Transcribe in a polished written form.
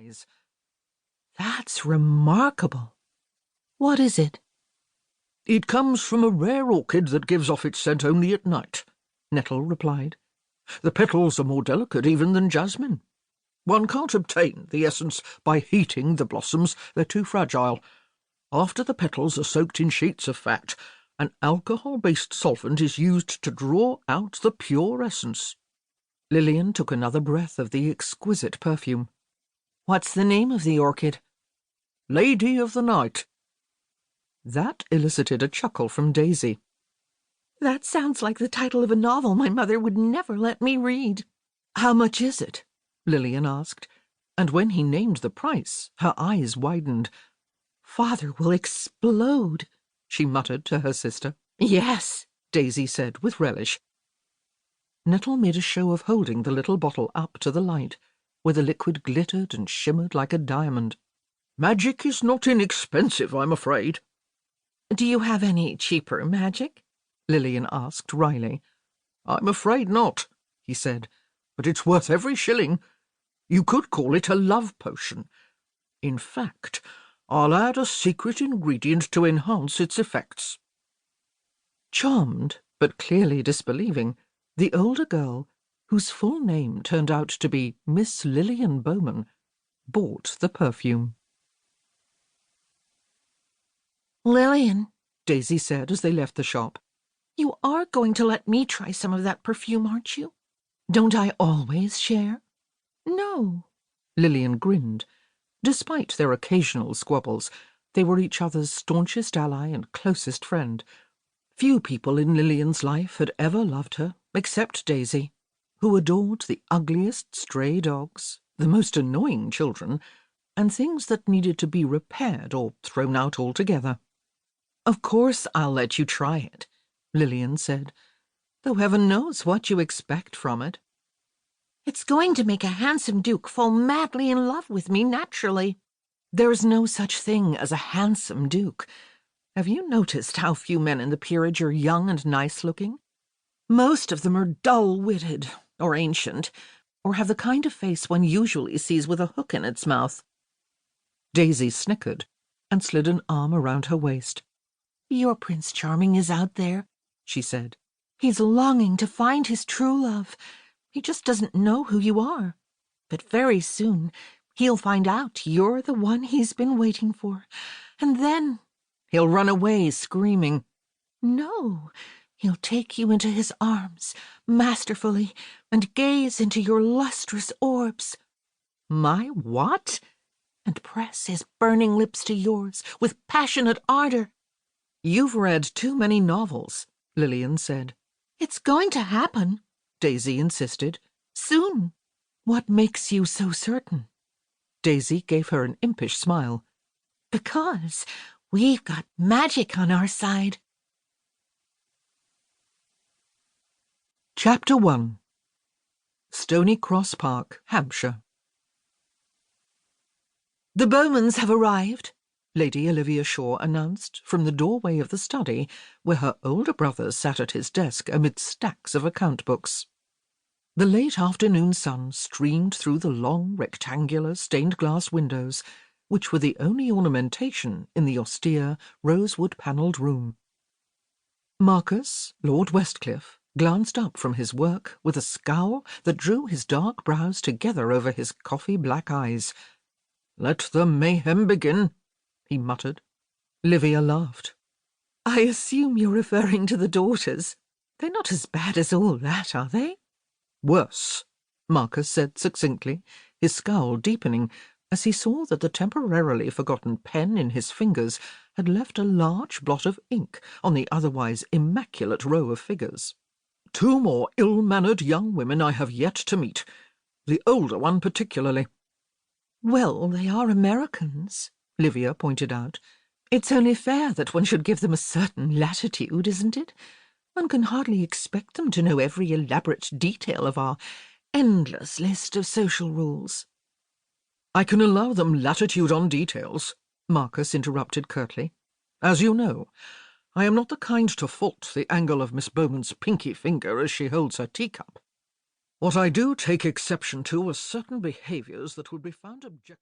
eyes. "That's remarkable. What is it?" "It comes from a rare orchid that gives off its scent only at night," Nettle replied. "The petals are more delicate even than jasmine. One can't obtain the essence by heating the blossoms. They're too fragile. After the petals are soaked in sheets of fat, an alcohol-based solvent is used to draw out the pure essence." Lillian took another breath of the exquisite perfume. "What's the name of the orchid?" "Lady of the Night." That elicited a chuckle from Daisy. "That sounds like the title of a novel my mother would never let me read." "How much is it?" Lillian asked, and when he named the price, her eyes widened. "Father will explode," she muttered to her sister. "Yes," Daisy said with relish. Nettle made a show of holding the little bottle up to the light, where the liquid glittered and shimmered like a diamond. "Magic is not inexpensive, I'm afraid." "Do you have any cheaper magic?" Lillian asked wryly. "I'm afraid not," he said, "but it's worth every shilling. You could call it a love potion. In fact, I'll add a secret ingredient to enhance its effects." Charmed, but clearly disbelieving, the older girl, whose full name turned out to be Miss Lillian Bowman, bought the perfume. "Lillian," Daisy said as they left the shop, "you are going to let me try some of that perfume, aren't you? Don't I always share?" "No." Lillian grinned. Despite their occasional squabbles, they were each other's staunchest ally and closest friend. Few people in Lillian's life had ever loved her, except Daisy, who adored the ugliest stray dogs, the most annoying children, and things that needed to be repaired or thrown out altogether. "Of course I'll let you try it," Lillian said, "though heaven knows what you expect from it." "It's going to make a handsome duke fall madly in love with me naturally." "There's no such thing as a handsome duke. Have you noticed how few men in the peerage are young and nice-looking? Most of them are dull-witted, or ancient, or have the kind of face one usually sees with a hook in its mouth." Daisy snickered and slid an arm around her waist. "Your Prince Charming is out there," she said. "He's longing to find his true love. He just doesn't know who you are. But very soon he'll find out you're the one he's been waiting for, and then he'll run away screaming. No, he'll take you into his arms, masterfully, and gaze into your lustrous orbs." "My what?" "And press his burning lips to yours with passionate ardor." "You've read too many novels," Lillian said. "It's going to happen," Daisy insisted. "Soon." "What makes you so certain?" Daisy gave her an impish smile. "Because we've got magic on our side." Chapter 1. Stony Cross Park, Hampshire. "The Bowmans have arrived," Lady Olivia Shaw announced from the doorway of the study, where her older brother sat at his desk amid stacks of account books. The late afternoon sun streamed through the long, rectangular, stained-glass windows, which were the only ornamentation in the austere, rosewood-panelled room. Marcus, Lord Westcliff, glanced up from his work with a scowl that drew his dark brows together over his coffee-black eyes. "Let the mayhem begin," he muttered. Livia laughed. "I assume you're referring to the daughters. They're not as bad as all that, are they?" "Worse," Marcus said succinctly, his scowl deepening as he saw that the temporarily forgotten pen in his fingers had left a large blot of ink on the otherwise immaculate row of figures. "Two more ill-mannered young women I have yet to meet, the older one particularly." "Well, they are Americans," Livia pointed out. "It's only fair that one should give them a certain latitude, isn't it? One can hardly expect them to know every elaborate detail of our endless list of social rules." "I can allow them latitude on details," Marcus interrupted curtly. "As you know, I am not the kind to fault the angle of Miss Bowman's pinky finger as she holds her teacup. What I do take exception to are certain behaviours that would be found objectionable."